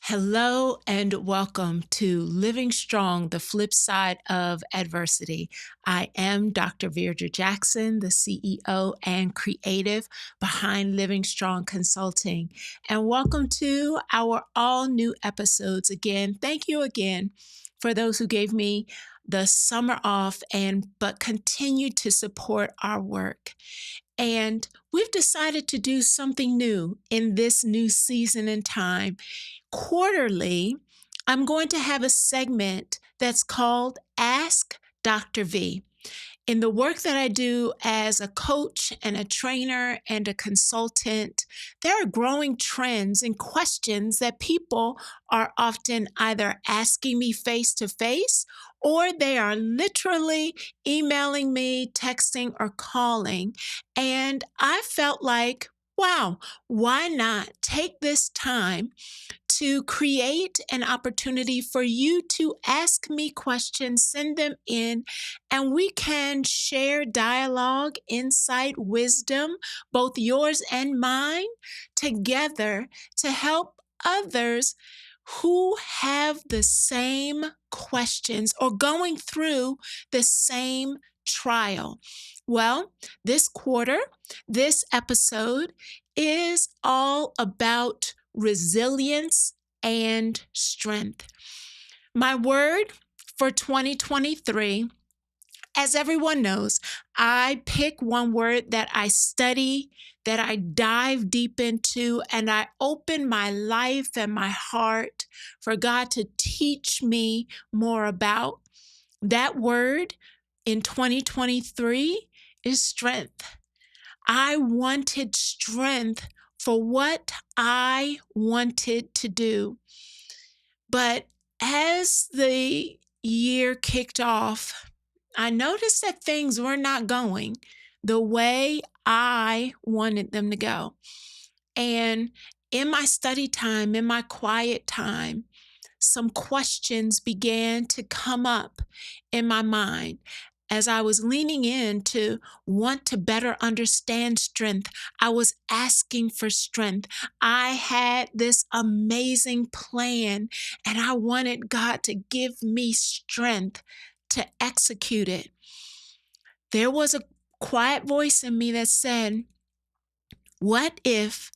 Hello and welcome to Living Strong, the flip side of adversity. I am Dr. Virdra Jackson, the CEO and creative behind Living Strong Consulting. And welcome to our all new episodes again. Thank you again for those who gave me the summer off but continue to support our work. And we've decided to do something new in this new season and time. Quarterly, I'm going to have a segment that's called Ask Dr. V. In the work that I do as a coach and a trainer and a consultant, there are growing trends and questions that people are often either asking me face to face or they are literally emailing me, texting, or calling. And I felt like, wow, why not take this time to create an opportunity for you to ask me questions, send them in, and we can share dialogue, insight, wisdom, both yours and mine, together to help others who have the same questions or going through the same trial. Well, this quarter, this episode is all about resilience and strength. My word for 2023, as everyone knows, I pick one word that I study, that I dive deep into, and I open my life and my heart for God to teach me more about. That word in 2023 is strength. I wanted strength for what I wanted to do. But as the year kicked off, I noticed that things were not going the way I wanted them to go. And in my study time, in my quiet time, some questions began to come up in my mind. As I was leaning in to want to better understand strength, I was asking for strength. I had this amazing plan and I wanted God to give me strength to execute it. There was a quiet voice in me that said, what if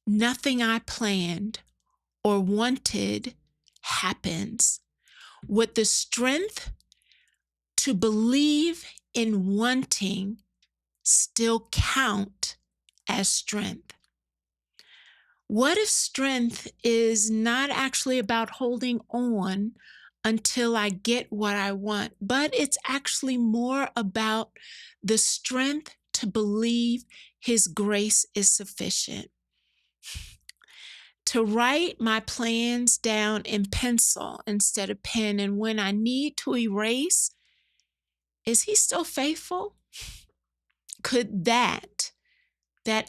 nothing I planned or wanted happens? Would the strength to believe in wanting still count as strength? What if strength is not actually about holding on until I get what I want, but it's actually more about the strength to believe His grace is sufficient? To write my plans down in pencil instead of pen, and when I need to erase, is He still faithful? Could that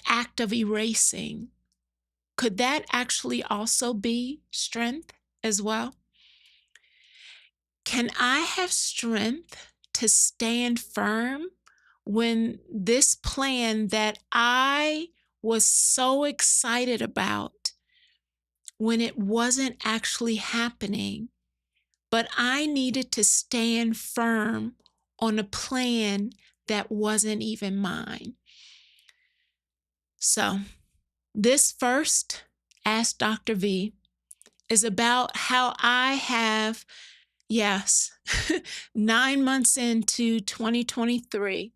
act of erasing, could that actually also be strength as well? Can I have strength to stand firm when this plan that I was so excited about, when it wasn't actually happening, but I needed to stand firm on a plan that wasn't even mine? So this first Ask Dr. V is about how I have, yes, 9 months into 2023,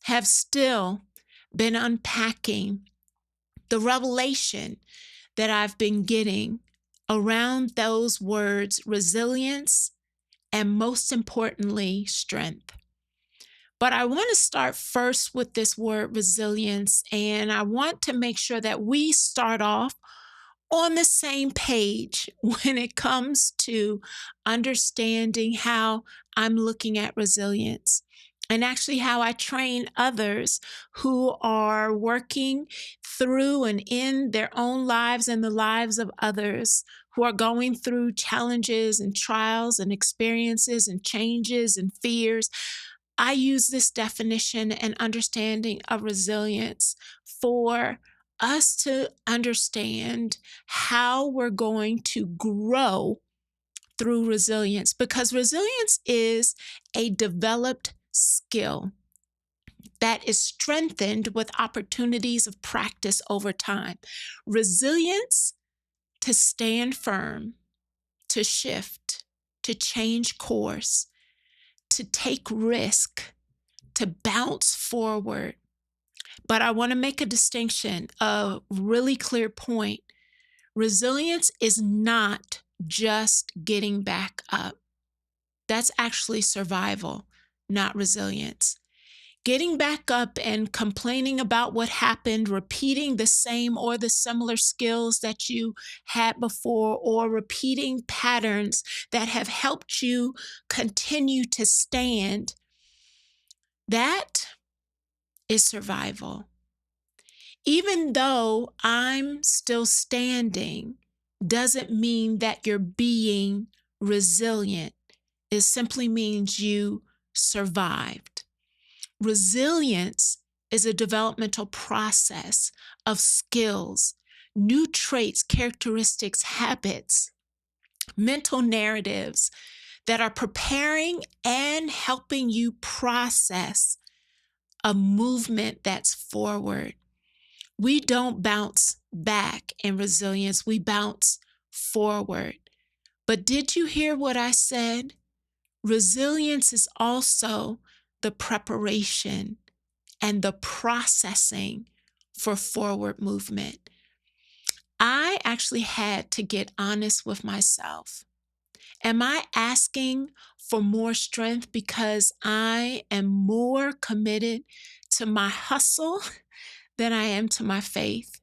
have still been unpacking the revelation that I've been getting around those words, resilience, and most importantly, strength. But I want to start first with this word resilience, and I want to make sure that we start off on the same page when it comes to understanding how I'm looking at resilience and actually how I train others who are working through and in their own lives and the lives of others who are going through challenges and trials and experiences and changes and fears. I use this definition and understanding of resilience for us to understand how we're going to grow through resilience, because resilience is a developed skill that is strengthened with opportunities of practice over time. Resilience to stand firm, to shift, to change course, to take risk, to bounce forward. But I want to make a distinction, a really clear point. Resilience is not just getting back up. That's actually survival, not resilience. Getting back up and complaining about what happened, repeating the same or the similar skills that you had before, or repeating patterns that have helped you continue to stand, that is survival. Even though I'm still standing, doesn't mean that you're being resilient. It simply means you survived. Resilience is a developmental process of skills, new traits, characteristics, habits, mental narratives that are preparing and helping you process a movement that's forward. We don't bounce back in resilience, we bounce forward. But did you hear what I said? Resilience is also the preparation and the processing for forward movement. I actually had to get honest with myself. Am I asking for more strength because I am more committed to my hustle than I am to my faith?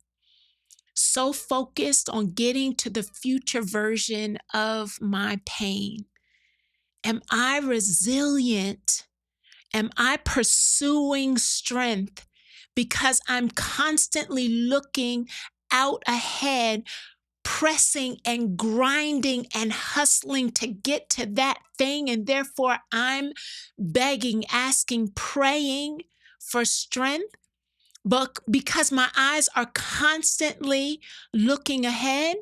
So focused on getting to the future version of my pain. Am I resilient? Am I pursuing strength because I'm constantly looking out ahead, pressing and grinding and hustling to get to that thing, and therefore I'm begging, asking, praying for strength? But because my eyes are constantly looking ahead,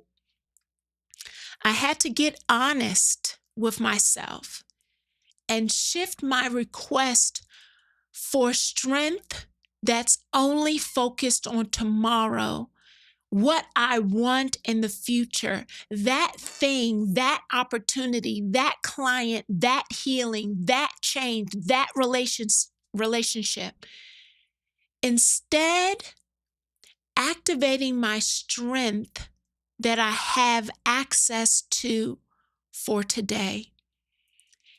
I had to get honest with myself and shift my request for strength that's only focused on tomorrow, what I want in the future, that thing, that opportunity, that client, that healing, that change, that relationship. Instead, activating my strength that I have access to for today.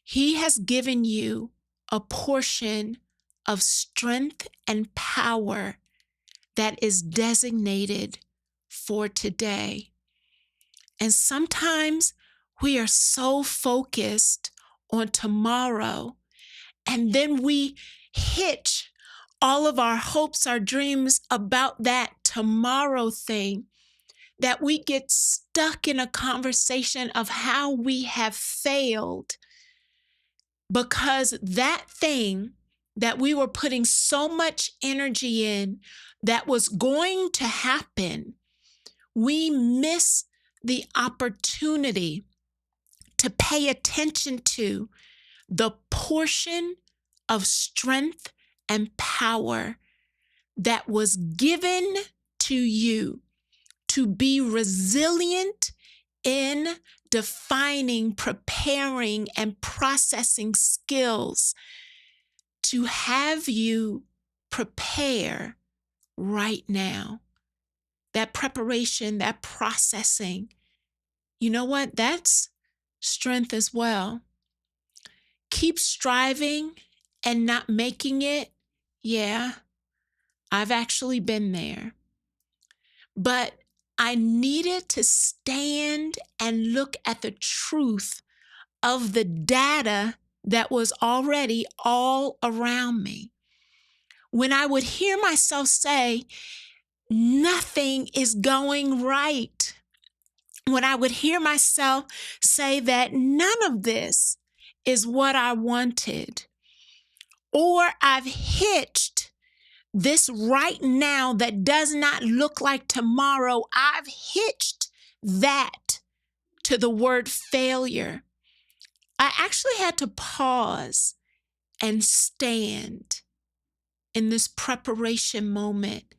He has given you a portion of strength and power that is designated for today. And sometimes we are so focused on tomorrow, and then we hitch all of our hopes, our dreams about that tomorrow thing, that we get stuck in a conversation of how we have failed because that thing that we were putting so much energy in that was going to happen, we miss the opportunity to pay attention to the portion of strength and power that was given to you to be resilient in defining, preparing, and processing skills to have you prepare right now. That preparation, that processing, you know what? That's strength as well. Keep striving and not making it. Yeah, I've actually been there. But I needed to stand and look at the truth of the data that was already all around me. When I would hear myself say, nothing is going right, when I would hear myself say that none of this is what I wanted, or I've hitched This right now that does not look like tomorrow, I've hitched that to the word failure. I actually had to pause and stand in this preparation moment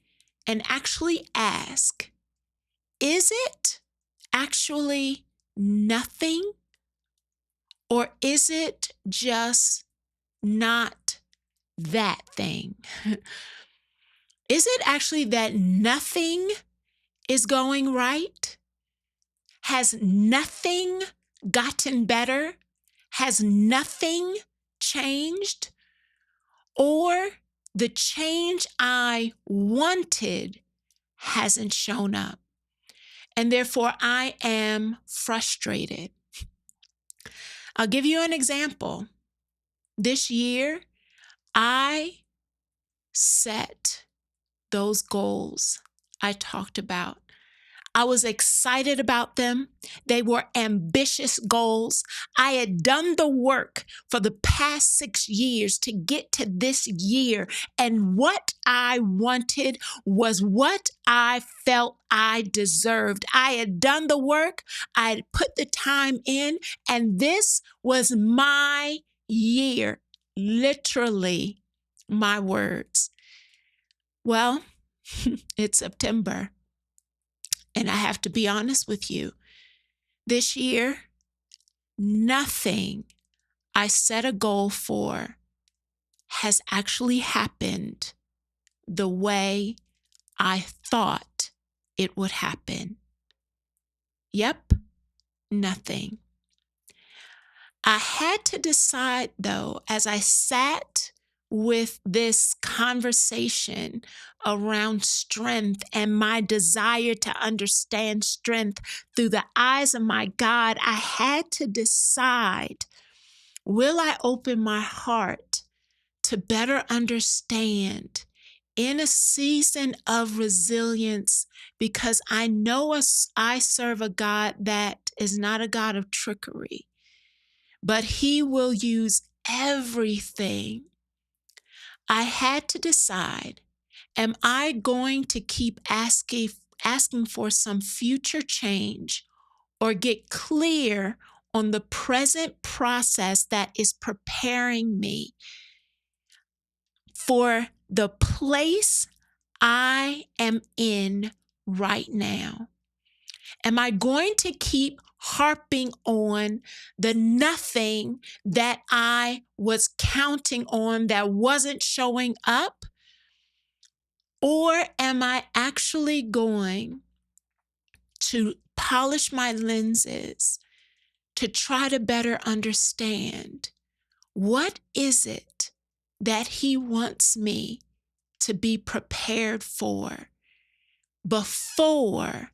and actually ask, is it actually nothing? Or is it just not that thing? Is it actually that nothing is going right? Has nothing gotten better? Has nothing changed? Or the change I wanted hasn't shown up, and therefore I am frustrated. I'll give you an example. This year, I set those goals I talked about. I was excited about them. They were ambitious goals. I had done the work for the past 6 years to get to this year. And what I wanted was what I felt I deserved. I had done the work. I had put the time in. And this was my year. Literally, my words. Well, it's September. And I have to be honest with you, this year, nothing I set a goal for has actually happened the way I thought it would happen. Yep, nothing. I had to decide, though, as I sat with this conversation around strength and my desire to understand strength through the eyes of my God, I had to decide, will I open my heart to better understand in a season of resilience? Because I know I serve a God that is not a God of trickery, but He will use everything. I had to decide, am I going to keep asking for some future change, or get clear on the present process that is preparing me for the place I am in right now? Am I going to keep harping on the nothing that I was counting on that wasn't showing up? Or am I actually going to polish my lenses to try to better understand what is it that He wants me to be prepared for before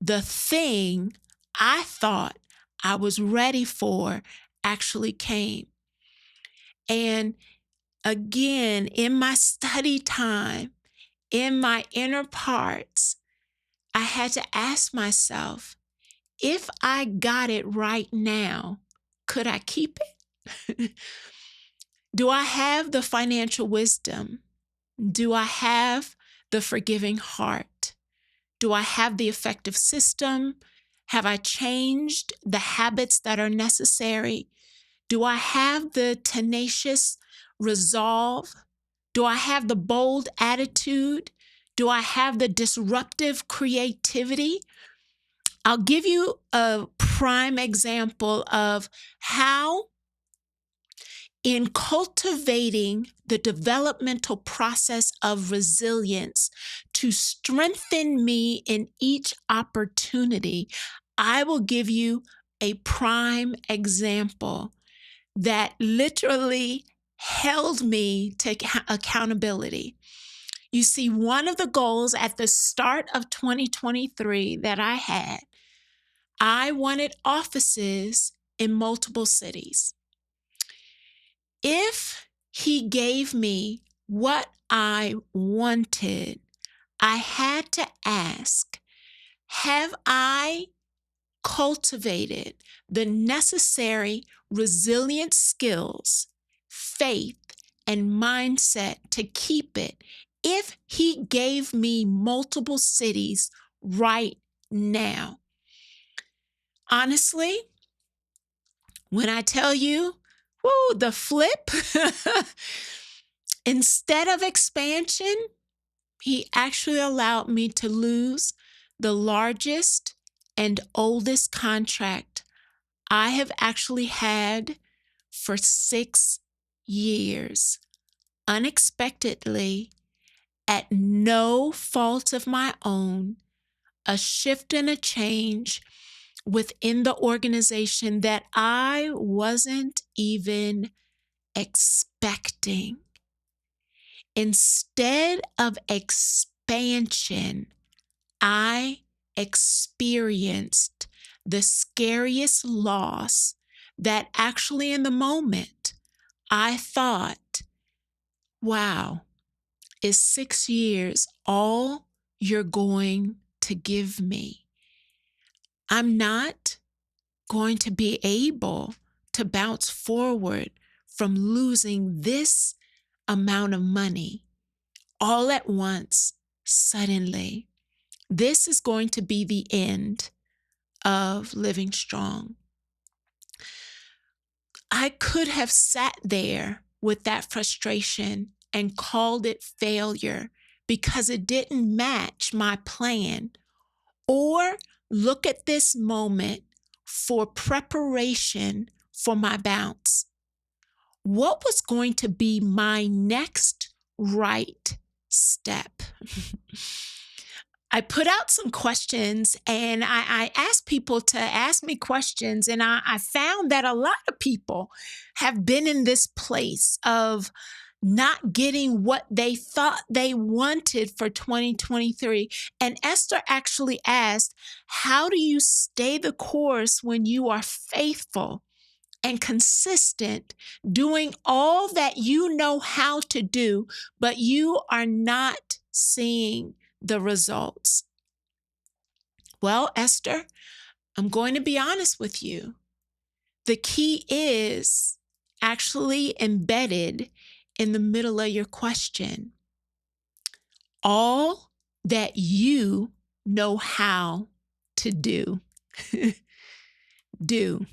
the thing I thought I was ready for actually came? And again, in my study time, in my inner parts, I had to ask myself, if I got it right now, could I keep it? Do I have the financial wisdom? Do I have the forgiving heart? Do I have the effective system? Have I changed the habits that are necessary? Do I have the tenacious resolve? Do I have the bold attitude? Do I have the disruptive creativity? I'll give you a prime example of how, in cultivating the developmental process of resilience to strengthen me in each opportunity, I will give you a prime example that literally held me to accountability. You see, one of the goals at the start of 2023 that I wanted offices in multiple cities. If He gave me what I wanted, I had to ask, have I cultivated the necessary resilient skills, faith, and mindset to keep it If he gave me multiple cities right now, honestly, when I tell you, woo, the flip, instead of expansion, he actually allowed me to lose the largest and oldest contract I have actually had for 6 years, unexpectedly, at no fault of my own, a shift and a change within the organization that I wasn't even expecting. Instead of expansion, I experienced the scariest loss that actually in the moment I thought, wow, is 6 years all you're going to give me? I'm not going to be able to bounce forward from losing this amount of money all at once, suddenly. This is going to be the end of Living Strong. I could have sat there with that frustration and called it failure because it didn't match my plan, or look at this moment for preparation for my bounce. What was going to be my next right step? I put out some questions and I asked people to ask me questions, and I found that a lot of people have been in this place of not getting what they thought they wanted for 2023. And Esther actually asked, how do you stay the course when you are faithful and consistent, doing all that you know how to do, but you are not seeing the results? Well, Esther, I'm going to be honest with you. The key is actually embedded in the middle of your question. All that you know how to do. Do.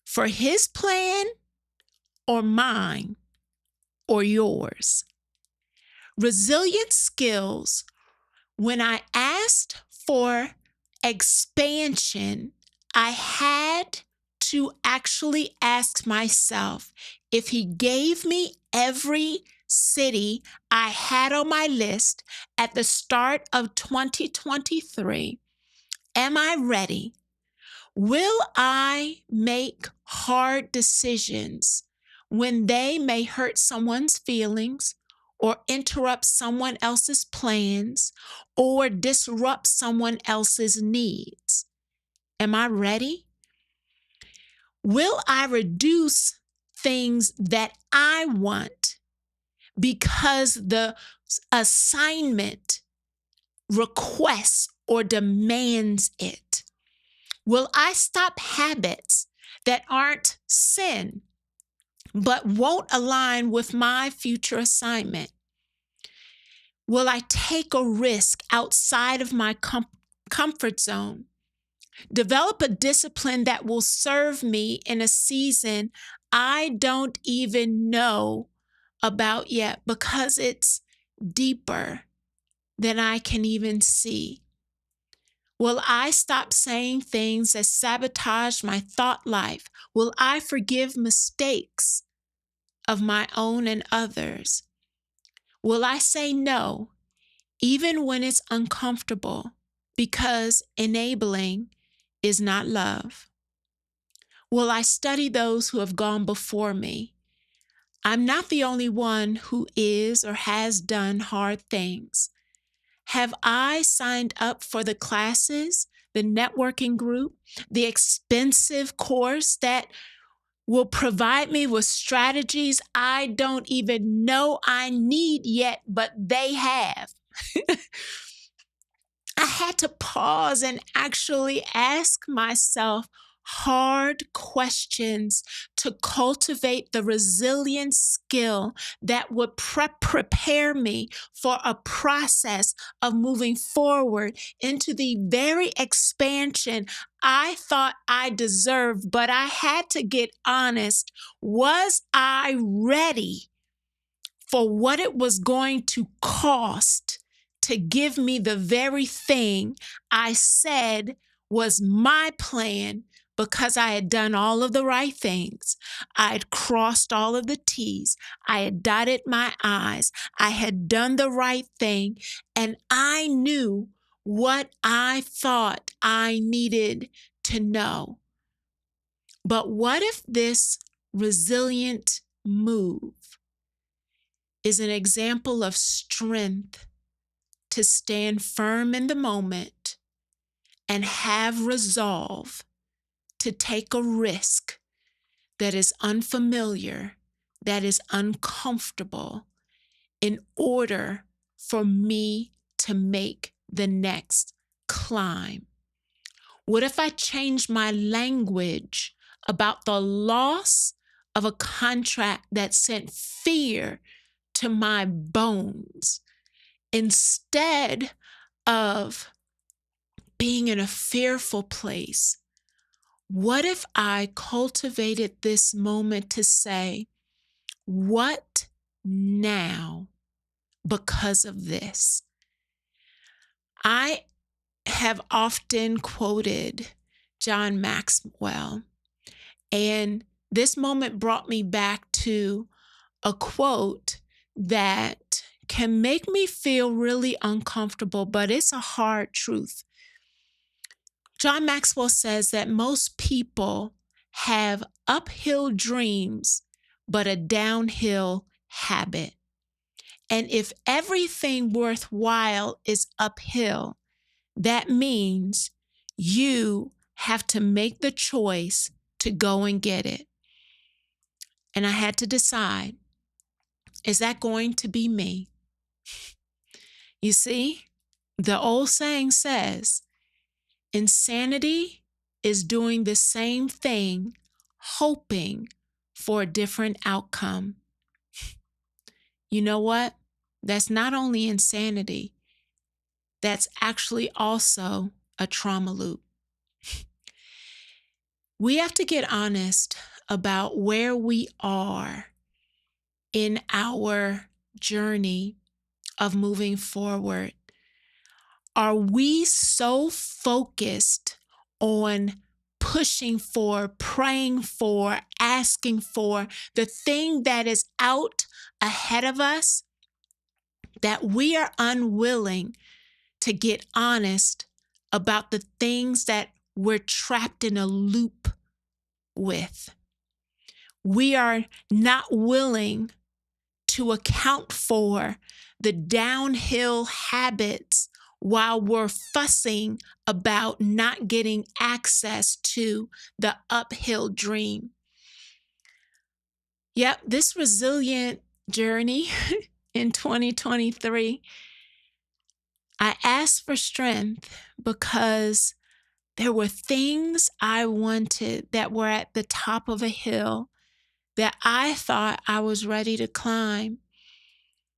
For his plan or mine or yours. Resilient skills, when I asked for expansion, I had to actually ask myself, if he gave me every city I had on my list at the start of 2023, am I ready? Will I make hard decisions when they may hurt someone's feelings or interrupt someone else's plans or disrupt someone else's needs? Am I ready? Will I reduce things that I want because the assignment requests or demands it? Will I stop habits that aren't sin, but won't align with my future assignment? Will I take a risk outside of my comfort zone? Develop a discipline that will serve me in a season I don't even know about yet because it's deeper than I can even see? Will I stop saying things that sabotage my thought life? Will I forgive mistakes of my own and others? Will I say no, even when it's uncomfortable, because enabling is not love? Will I study those who have gone before me? I'm not the only one who is or has done hard things. Have I signed up for the classes, the networking group, the expensive course that will provide me with strategies I don't even know I need yet, but they have? I had to pause and actually ask myself hard questions to cultivate the resilient skill that would prepare me for a process of moving forward into the very expansion I thought I deserved, but I had to get honest. Was I ready for what it was going to cost to give me the very thing I said was my plan, because I had done all of the right things? I had crossed all of the T's. I had dotted my I's. I had done the right thing, and I knew what I thought I needed to know. But what if this resilient move is an example of strength to stand firm in the moment and have resolve to take a risk that is unfamiliar, that is uncomfortable, in order for me to make the next climb? What if I change my language about the loss of a contract that sent fear to my bones? Instead of being in a fearful place, what if I cultivated this moment to say, what now because of this? I have often quoted John Maxwell, and this moment brought me back to a quote that can make me feel really uncomfortable, but it's a hard truth. John Maxwell says that most people have uphill dreams, but a downhill habit. And if everything worthwhile is uphill, that means you have to make the choice to go and get it. And I had to decide, is that going to be me? You see, the old saying says, insanity is doing the same thing, hoping for a different outcome. You know what? That's not only insanity, that's actually also a trauma loop. We have to get honest about where we are in our journey of moving forward. Are we so focused on pushing for, praying for, asking for the thing that is out ahead of us that we are unwilling to get honest about the things that we're trapped in a loop with? We are not willing to account for the downhill habits while we're fussing about not getting access to the uphill dream. Yep, this resilient journey in 2023, I asked for strength because there were things I wanted that were at the top of a hill that I thought I was ready to climb.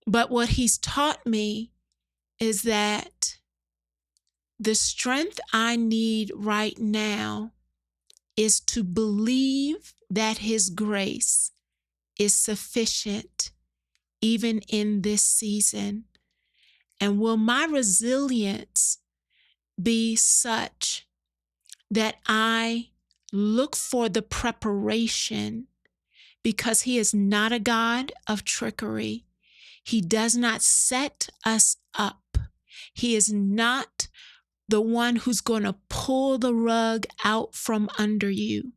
But what he's taught me is that the strength I need right now is to believe that his grace is sufficient even in this season. And will my resilience be such that I look for the preparation, because he is not a God of trickery. He does not set us up. He is not the one who's going to pull the rug out from under you.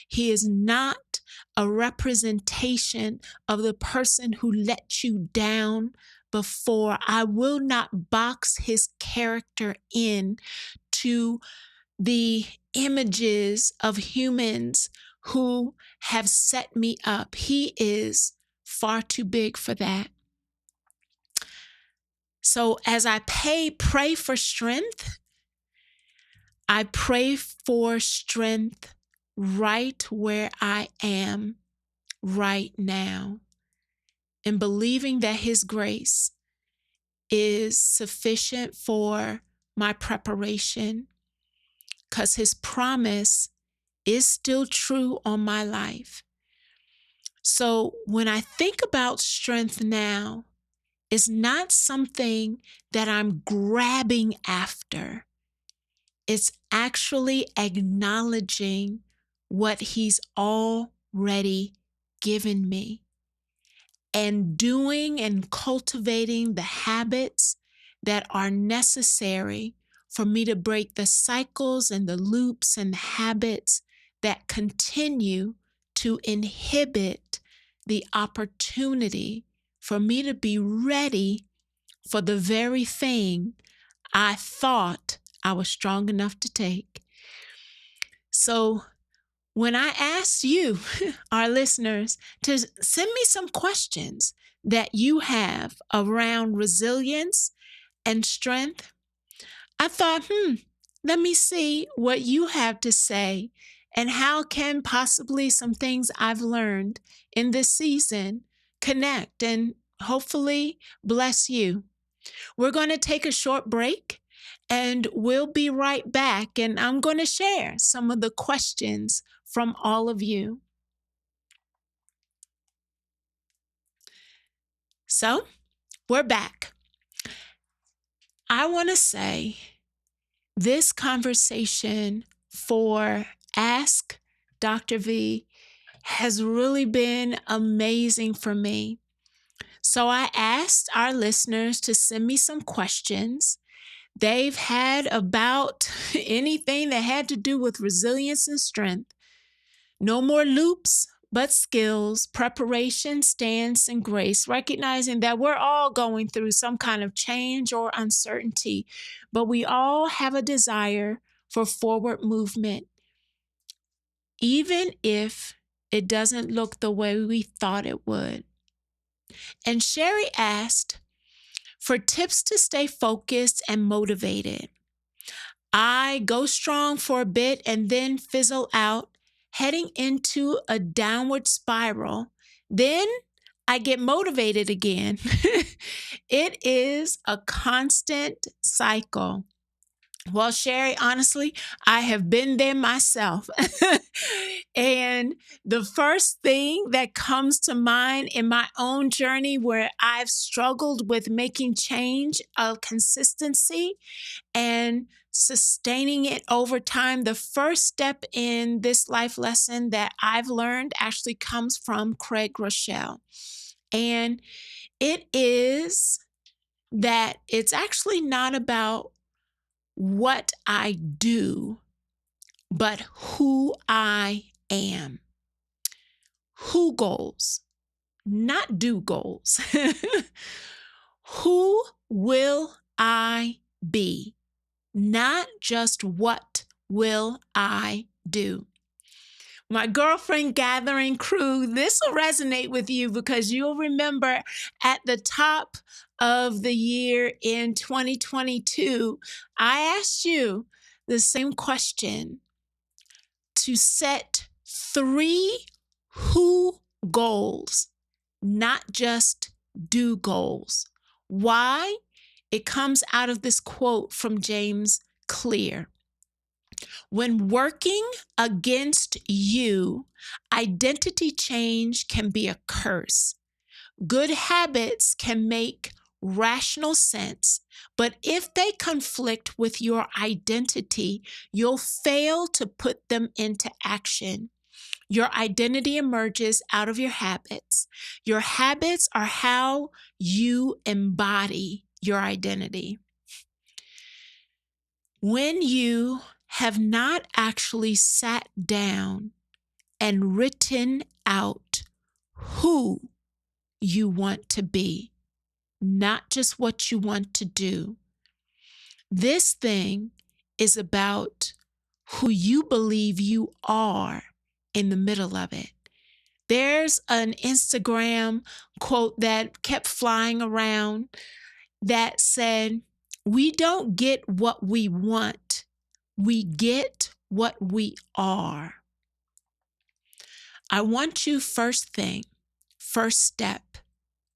He is not a representation of the person who let you down before. I will not box his character in to the images of humans who have set me up. He is far too big for that. So as I pray for strength, I pray for strength right where I am right now, and believing that His grace is sufficient for my preparation, because His promise is still true on my life. So when I think about strength now, it's not something that I'm grabbing after. It's actually acknowledging what He's already given me, and doing and cultivating the habits that are necessary for me to break the cycles and the loops and habits that continue to inhibit the opportunity for me to be ready for the very thing I thought I was strong enough to take. So when I asked you, our listeners, to send me some questions that you have around resilience and strength, I thought, let me see what you have to say, and how can possibly some things I've learned in this season connect and hopefully bless you. We're going to take a short break, and we'll be right back. And I'm going to share some of the questions from all of you. So we're back. I want to say this conversation for Ask Dr. V has really been amazing for me. So I asked our listeners to send me some questions they've had about anything that had to do with resilience and strength. No more loops, but skills, preparation, stance, and grace, recognizing that we're all going through some kind of change or uncertainty, but we all have a desire for forward movement, even if it doesn't look the way we thought it would. And Sherry asked for tips to stay focused and motivated. I go strong for a bit and then fizzle out, heading into a downward spiral. Then I get motivated again. It is a constant cycle. Well, Sherry, honestly, I have been there myself. And the first thing that comes to mind in my own journey where I've struggled with making change of consistency and sustaining it over time, the first step in this life lesson that I've learned actually comes from Craig Rochelle. And it is that it's actually not about what I do, but who I am. Who goals, not do goals. Who will I be? Not just what will I do. My girlfriend gathering crew, this will resonate with you because you'll remember at the top of the year in 2022, I asked you the same question, to set 3 who goals, not just do goals. Why? It comes out of this quote from James Clear. When working against you, identity change can be a curse. Good habits can make rational sense, but if they conflict with your identity, you'll fail to put them into action. Your identity emerges out of your habits. Your habits are how you embody your identity. When you have not actually sat down and written out who you want to be, not just what you want to do, this thing is about who you believe you are in the middle of it. There's an Instagram quote that kept flying around that said, "We don't get what we want. We get what we are." I want you first step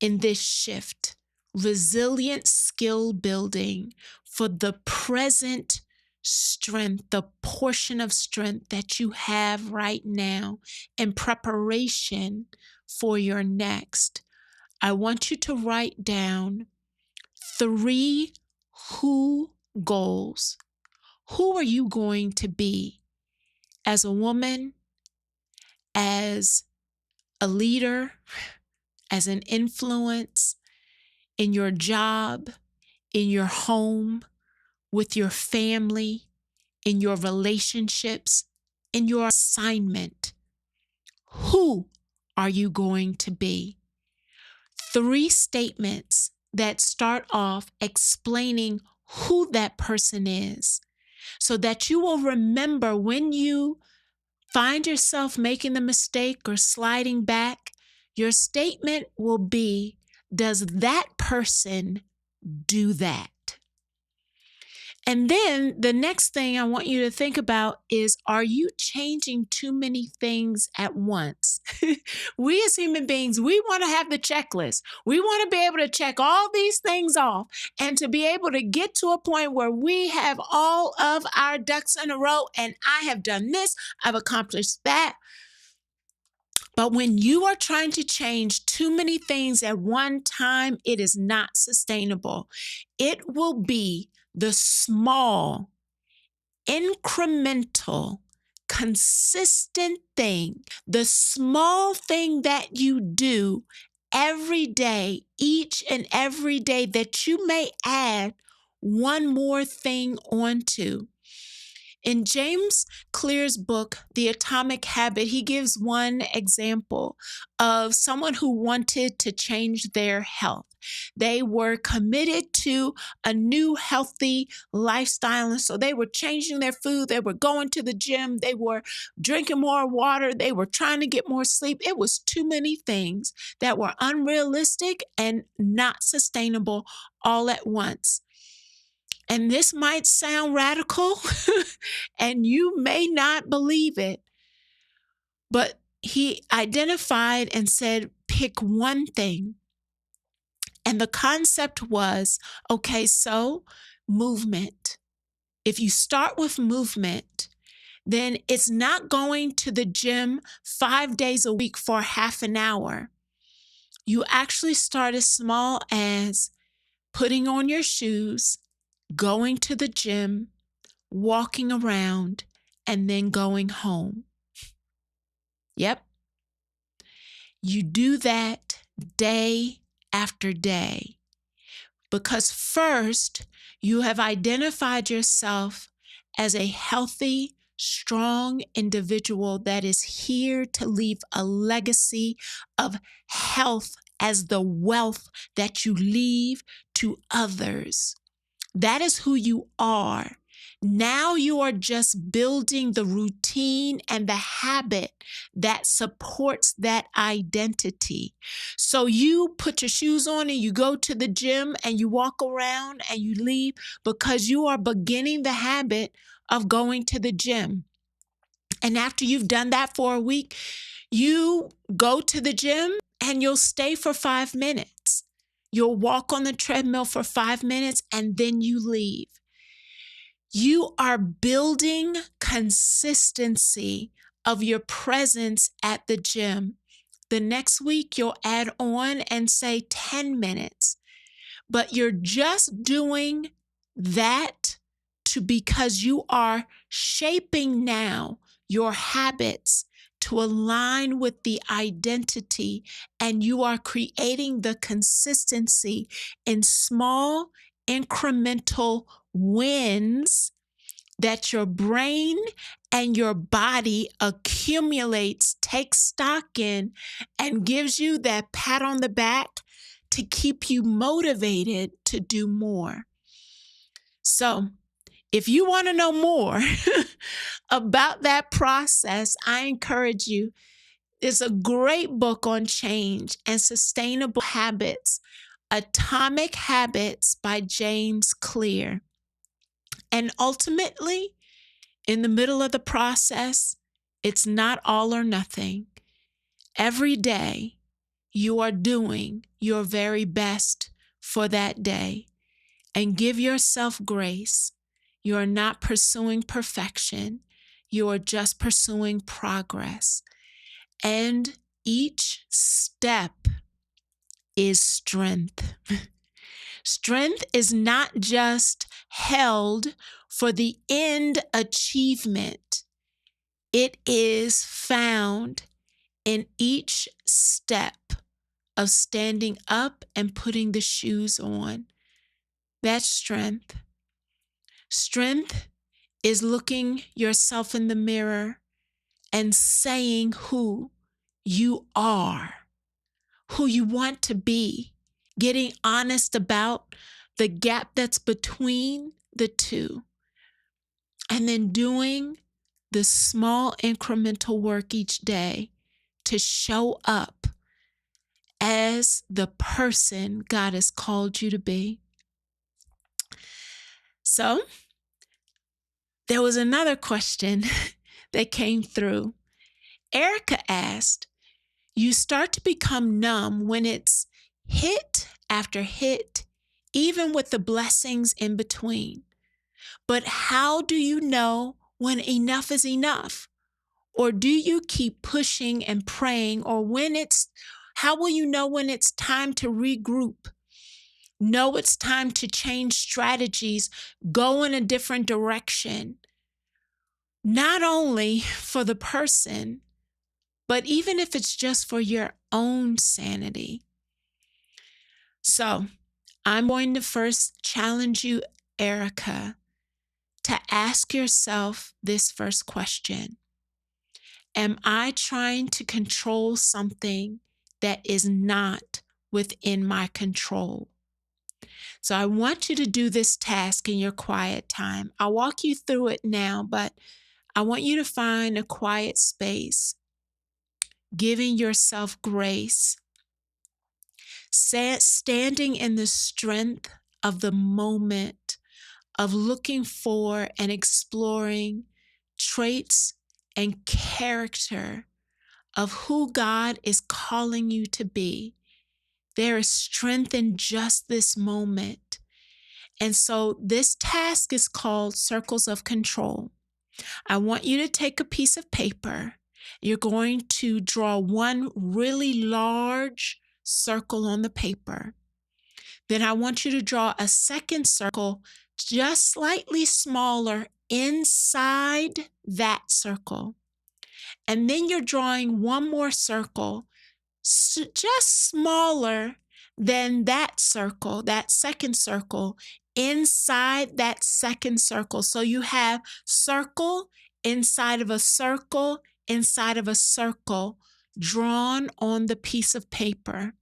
in this shift, resilient skill building for the present strength, the portion of strength that you have right now in preparation for your next. I want you to write down 3 who goals. Who are you going to be as a woman, as a leader, as an influence in your job, in your home, with your family, in your relationships, in your assignment? Who are you going to be? 3 statements that start off explaining who that person is, so that you will remember when you find yourself making the mistake or sliding back, your statement will be, does that person do that? And then the next thing I want you to think about is, are you changing too many things at once? We as human beings, we want to have the checklist. We want to be able to check all these things off and to be able to get to a point where we have all of our ducks in a row, and I have done this, I've accomplished that. But when you are trying to change too many things at one time, it is not sustainable. It will be the small, incremental, consistent thing, the small thing that you do every day, each and every day, that you may add one more thing onto. In James Clear's book, The Atomic Habit, he gives one example of someone who wanted to change their health. They were committed to a new healthy lifestyle, and so they were changing their food. They were going to the gym. They were drinking more water. They were trying to get more sleep. It was too many things that were unrealistic and not sustainable all at once. And this might sound radical, and you may not believe it, but he identified and said, pick one thing. And the concept was, okay, so movement. If you start with movement, then it's not going to the gym 5 days a week for half an hour. You actually start as small as putting on your shoes, going to the gym, walking around, and then going home. Yep. You do that day after day, because first you have identified yourself as a healthy, strong individual that is here to leave a legacy of health as the wealth that you leave to others. That is who you are. Now you are just building the routine and the habit that supports that identity. So you put your shoes on and you go to the gym and you walk around and you leave because you are beginning the habit of going to the gym. And after you've done that for a week, you go to the gym and you'll stay for 5 minutes. You'll walk on the treadmill for 5 minutes and then you leave. You are building consistency of your presence at the gym. The next week, you'll add on and say 10 minutes, but you're just doing that because you are shaping now your habits to align with the identity, and you are creating the consistency in small incremental wins that your brain and your body accumulates, takes stock in, and gives you that pat on the back to keep you motivated to do more. So, if you want to know more about that process, I encourage you. It's a great book on change and sustainable habits, Atomic Habits by James Clear. And ultimately, in the middle of the process, it's not all or nothing. Every day, you are doing your very best for that day, and give yourself grace. You are not pursuing perfection. You are just pursuing progress. And each step is strength. Strength is not just held for the end achievement. It is found in each step of standing up and putting the shoes on. That's strength. Strength is looking yourself in the mirror and saying who you are, who you want to be, getting honest about the gap that's between the two, and then doing the small incremental work each day to show up as the person God has called you to be. So, there was another question that came through. Erica asked, you start to become numb when it's hit after hit, even with the blessings in between. But how do you know when enough is enough? Or do you keep pushing and praying? Or how will you know when it's time to regroup? Know it's time to change strategies, go in a different direction, not only for the person, but even if it's just for your own sanity. So I'm going to first challenge you, Erica, to ask yourself this first question. Am I trying to control something that is not within my control? So I want you to do this task in your quiet time. I'll walk you through it now, but I want you to find a quiet space, giving yourself grace, standing in the strength of the moment, of looking for and exploring traits and character of who God is calling you to be. There is strength in just this moment. And so this task is called Circles of Control. I want you to take a piece of paper. You're going to draw one really large circle on the paper. Then I want you to draw a second circle just slightly smaller inside that circle. And then you're drawing one more circle just smaller than that circle, that second circle, inside that second circle. So you have circle inside of a circle inside of a circle drawn on the piece of paper.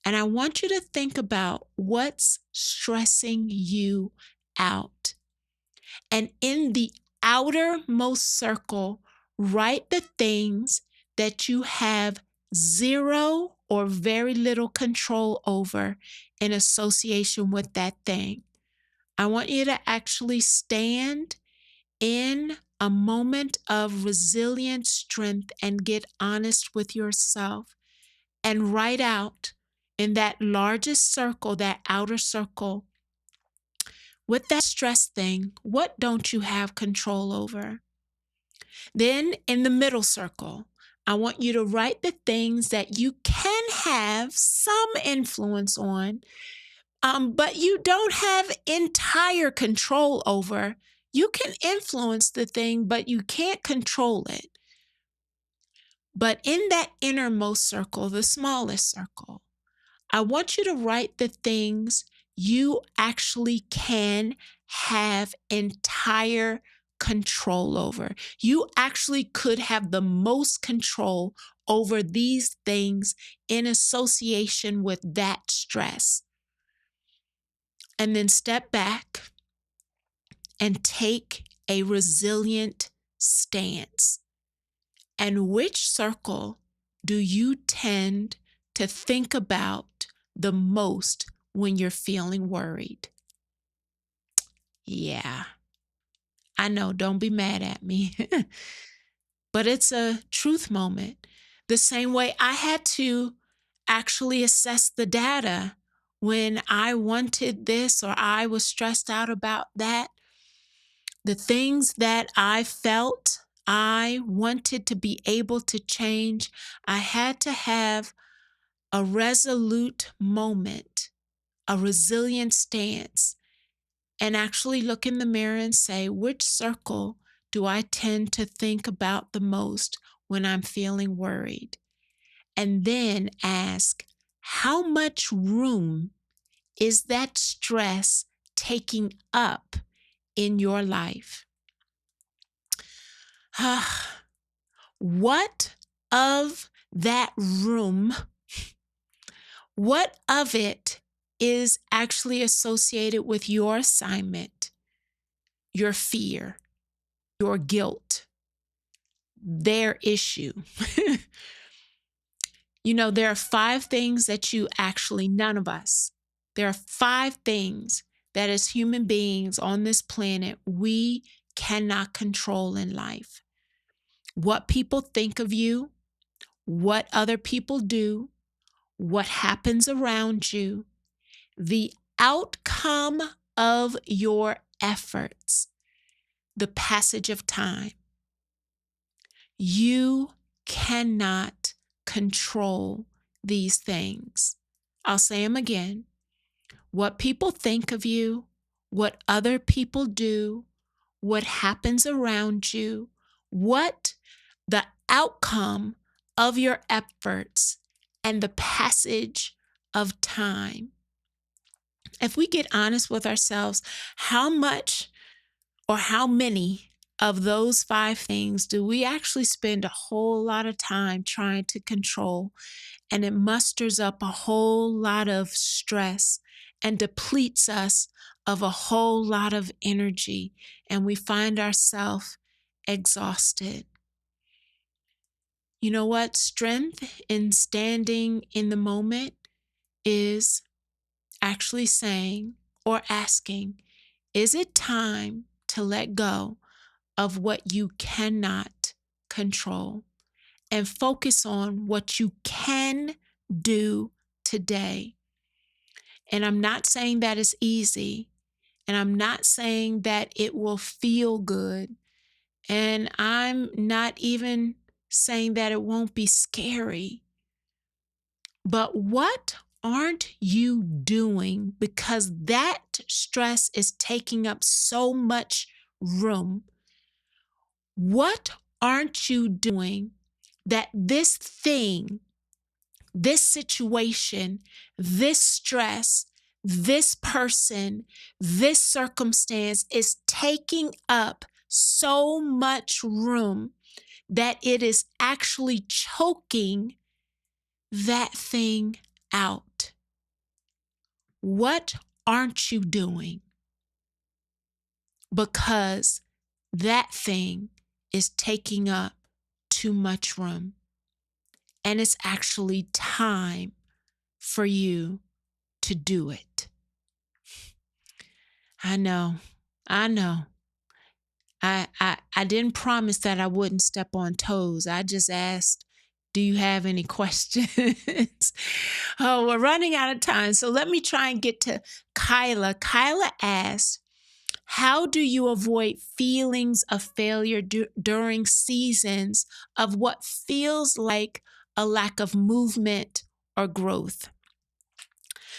And I want you to think about what's stressing you out. And in the outermost circle, write the things that you have zero or very little control over in association with that thing. I want you to actually stand in a moment of resilient strength and get honest with yourself and write out in that largest circle, that outer circle, with that stress thing, what don't you have control over? Then in the middle circle, I want you to write the things that you can have some influence on, but you don't have entire control over. You can influence the thing, but you can't control it. But in that innermost circle, the smallest circle, I want you to write the things you actually can have entire control over. You actually could have the most control over these things in association with that stress. And then step back and take a resilient stance. And which circle do you tend to think about the most when you're feeling worried? Yeah, I know, don't be mad at me. But it's a truth moment. The same way I had to actually assess the data when I wanted this or I was stressed out about that. The things that I felt I wanted to be able to change, I had to have a resolute moment, a resilient stance, and actually look in the mirror and say, which circle do I tend to think about the most when I'm feeling worried? And then ask, how much room is that stress taking up in your life? What of that room, what of it is actually associated with your assignment, your fear, your guilt, their issue? There are 5 things that none of us, there are 5 things that as human beings on this planet, we cannot control in life. What people think of you, what other people do, what happens around you, the outcome of your efforts, the passage of time. You cannot control these things. I'll say them again. What people think of you, what other people do, what happens around you, what the outcome of your efforts, and the passage of time. If we get honest with ourselves, how much or how many of those 5 things do we actually spend a whole lot of time trying to control? And it musters up a whole lot of stress and depletes us of a whole lot of energy, and we find ourselves exhausted. You know what? Strength in standing in the moment is actually saying or asking, is it time to let go of what you cannot control and focus on what you can do today? And I'm not saying that it's easy, and I'm not saying that it will feel good, and I'm not even saying that it won't be scary. But what aren't you doing, because that stress is taking up so much room? What aren't you doing that this thing, this situation, this stress, this person, this circumstance is taking up so much room that it is actually choking that thing out? What aren't you doing? Because that thing is taking up too much room. And it's actually time for you to do it. I know. I didn't promise that I wouldn't step on toes. I just asked, do you have any questions? Oh, we're running out of time. So let me try and get to Kyla. Kyla asked, how do you avoid feelings of failure during seasons of what feels like a lack of movement or growth?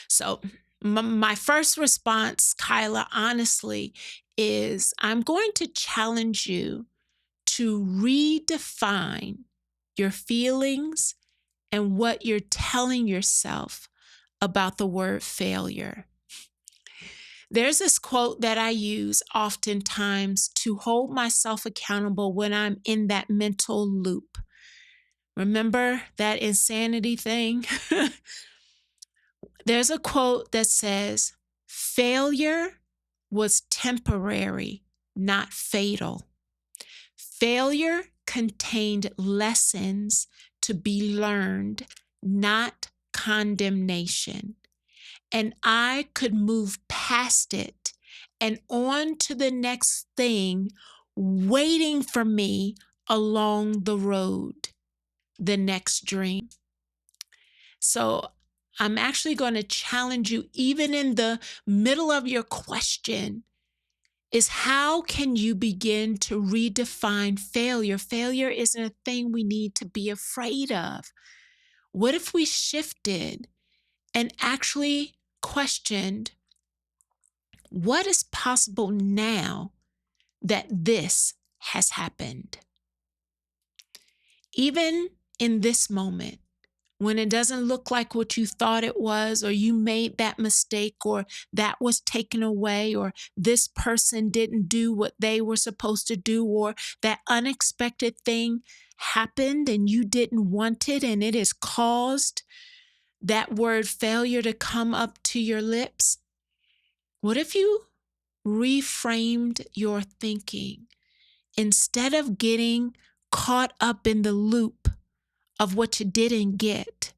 So my first response, Kyla, honestly, is I'm going to challenge you to redefine your feelings and what you're telling yourself about the word failure. There's this quote that I use oftentimes to hold myself accountable when I'm in that mental loop. Remember that insanity thing? There's a quote that says, failure was temporary, not fatal. Failure contained lessons to be learned, not condemnation. And I could move past it and on to the next thing waiting for me along the road. the next dream. So I'm actually going to challenge you, even in the middle of your question, is how can you begin to redefine failure? Failure isn't a thing we need to be afraid of. What if we shifted and actually questioned what is possible now that this has happened? Even in this moment, when it doesn't look like what you thought it was, or you made that mistake, or that was taken away, or this person didn't do what they were supposed to do, or that unexpected thing happened and you didn't want it, and it has caused that word failure to come up to your lips. What if you reframed your thinking? Instead of getting caught up in the loop of what you didn't get,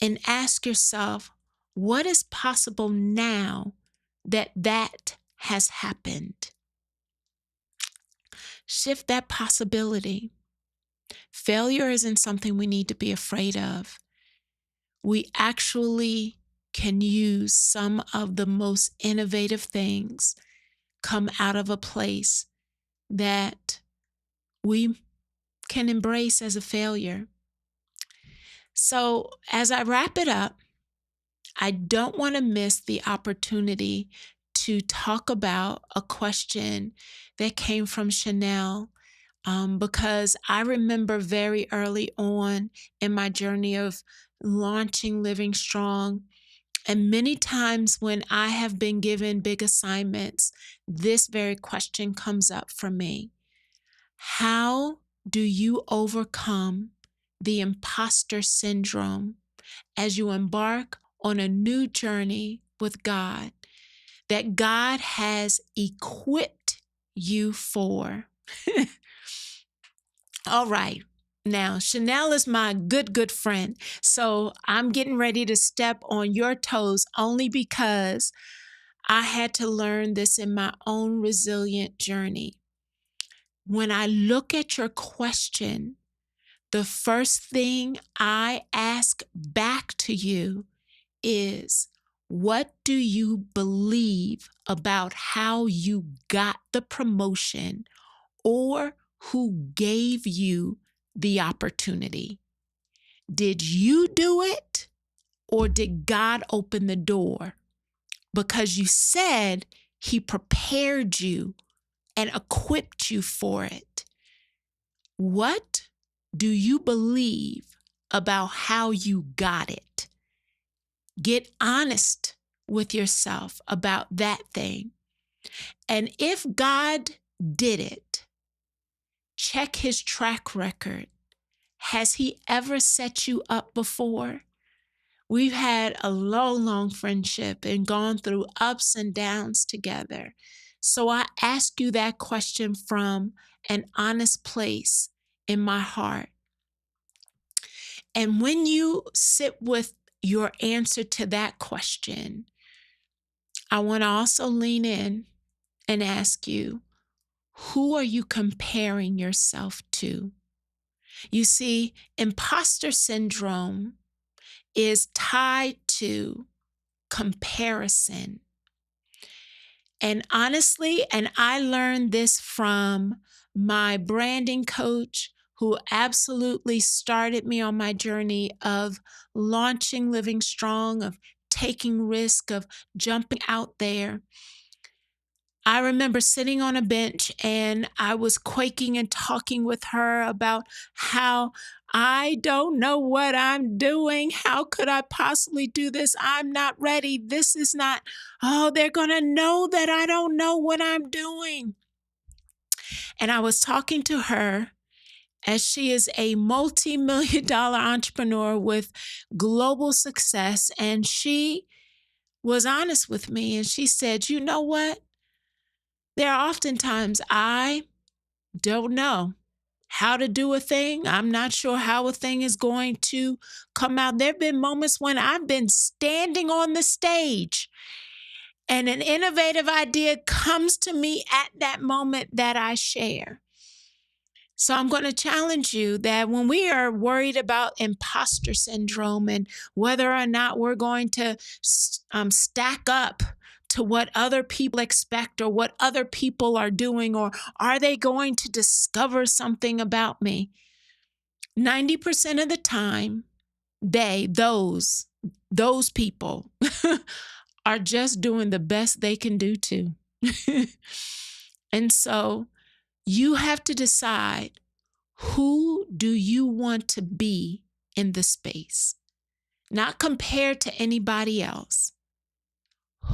and ask yourself, what is possible now that that has happened? Shift that possibility. Failure isn't something we need to be afraid of. We actually can use some of the most innovative things come out of a place that we can embrace as a failure. So as I wrap it up, I don't want to miss the opportunity to talk about a question that came from Chanel, because I remember very early on in my journey of launching Living Strong, and many times when I have been given big assignments, this very question comes up for me. How do you overcome the imposter syndrome as you embark on a new journey with God that God has equipped you for? All right. Now, Chanel is my good friend. So I'm getting ready to step on your toes only because I had to learn this in my own resilient journey. When I look at your question, the first thing I ask back to you is, what do you believe about how you got the promotion, or who gave you the opportunity? Did you do it, or did God open the door? Because you said He prepared you and equipped you for it. What do you believe about how you got it? Get honest with yourself about that thing. And if God did it, check His track record. Has He ever set you up before? We've had a long friendship and gone through ups and downs together. So I ask you that question from an honest place in my heart. And when you sit with your answer to that question, I want to also lean in and ask you, who are you comparing yourself to? You see, imposter syndrome is tied to comparison. And honestly, and I learned this from my branding coach, who absolutely started me on my journey of launching Living Strong, of taking risk, of jumping out there. I remember sitting on a bench and I was quaking and talking with her about how I don't know what I'm doing. How could I possibly do this? I'm not ready. This is not, they're going to know that I don't know what I'm doing. And I was talking to her, as she is a multi-million-dollar entrepreneur with global success. And she was honest with me. And she said, you know what? There are oftentimes I don't know how to do a thing. I'm not sure how a thing is going to come out. There have been moments when I've been standing on the stage and an innovative idea comes to me at that moment that I share. So I'm going to challenge you that when we are worried about imposter syndrome and whether or not we're going to stack up to what other people expect or what other people are doing, or are they going to discover something about me? 90% of the time, those people are just doing the best they can do too. And so you have to decide, who do you want to be in the space? Not compared to anybody else.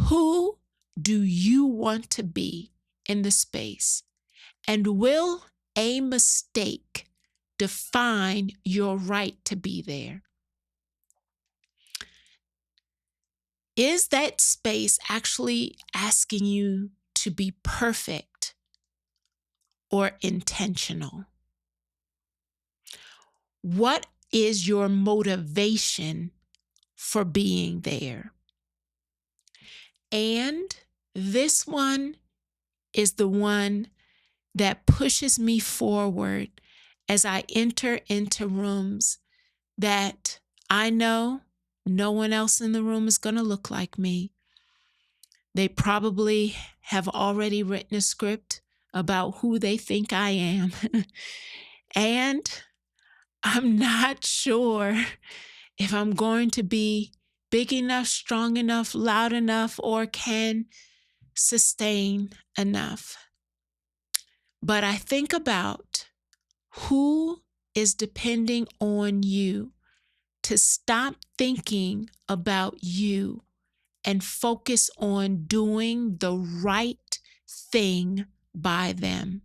Who do you want to be in the space? And will a mistake define your right to be there? Is that space actually asking you to be perfect or intentional? What is your motivation for being there? And this one is the one that pushes me forward as I enter into rooms that I know no one else in the room is going to look like me. They probably have already written a script about who they think I am. And I'm not sure if I'm going to be big enough, strong enough, loud enough, or can sustain enough. But I think about who is depending on you to stop thinking about you and focus on doing the right thing by them.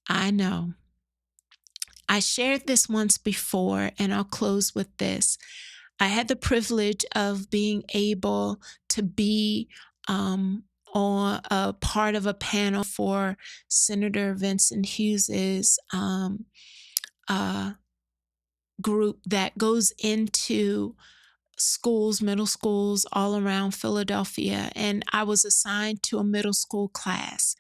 I know. I shared this once before, and I'll close with this. I had the privilege of being able to be on a part of a panel for Senator Vincent Hughes's group that goes into schools, middle schools all around Philadelphia. And I was assigned to a middle school class.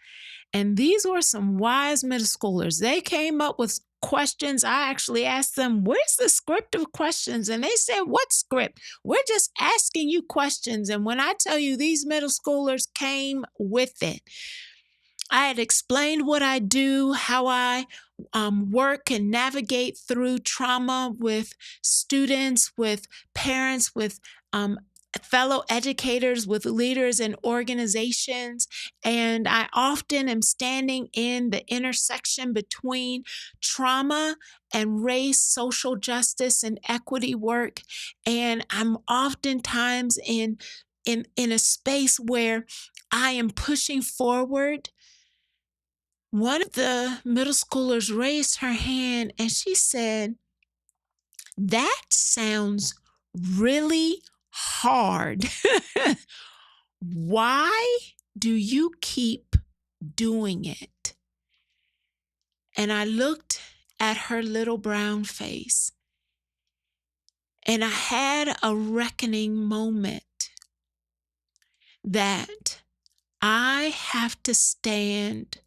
And these were some wise middle schoolers. They came up with questions. I actually asked them, where's the script of questions? And they said, what script? We're just asking you questions. And when I tell you, these middle schoolers came with it. I had explained what I do, how I work and navigate through trauma with students, with parents, with fellow educators, with leaders and organizations. And I often am standing in the intersection between trauma and race, social justice, and equity work. And I'm oftentimes in a space where I am pushing forward. One of the middle schoolers raised her hand and she said, that sounds really hard. Why do you keep doing it? And I looked at her little brown face and I had a reckoning moment that I have to stand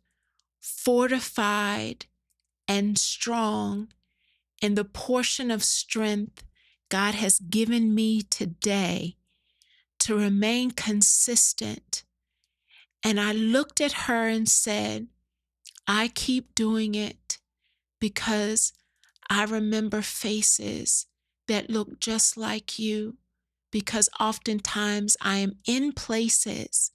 fortified and strong in the portion of strength God has given me today to remain consistent. And I looked at her and said, I keep doing it because I remember faces that look just like you, because oftentimes I am in places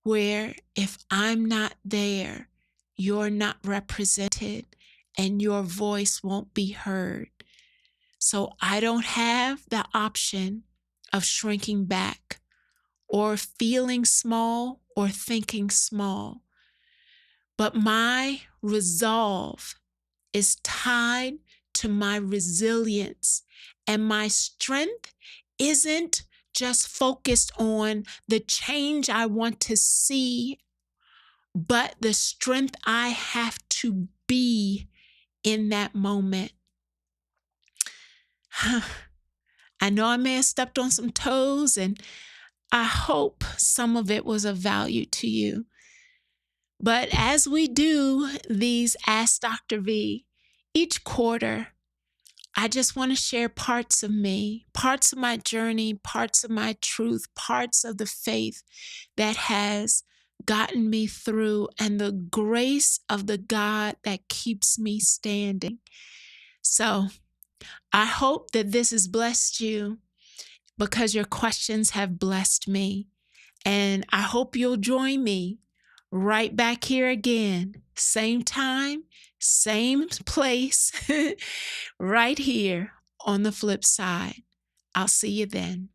where if I'm not there, you're not represented and your voice won't be heard. So I don't have the option of shrinking back or feeling small or thinking small. But my resolve is tied to my resilience, and my strength isn't just focused on the change I want to see, but the strength I have to be in that moment. I know I may have stepped on some toes, and I hope some of it was of value to you. But as we do these Ask Dr. V each quarter, I just want to share parts of me, parts of my journey, parts of my truth, parts of the faith that has gotten me through, and the grace of the God that keeps me standing. So I hope that this has blessed you because your questions have blessed me. And I hope you'll join me right back here again, same time, same place, right here on the flip side. I'll see you then.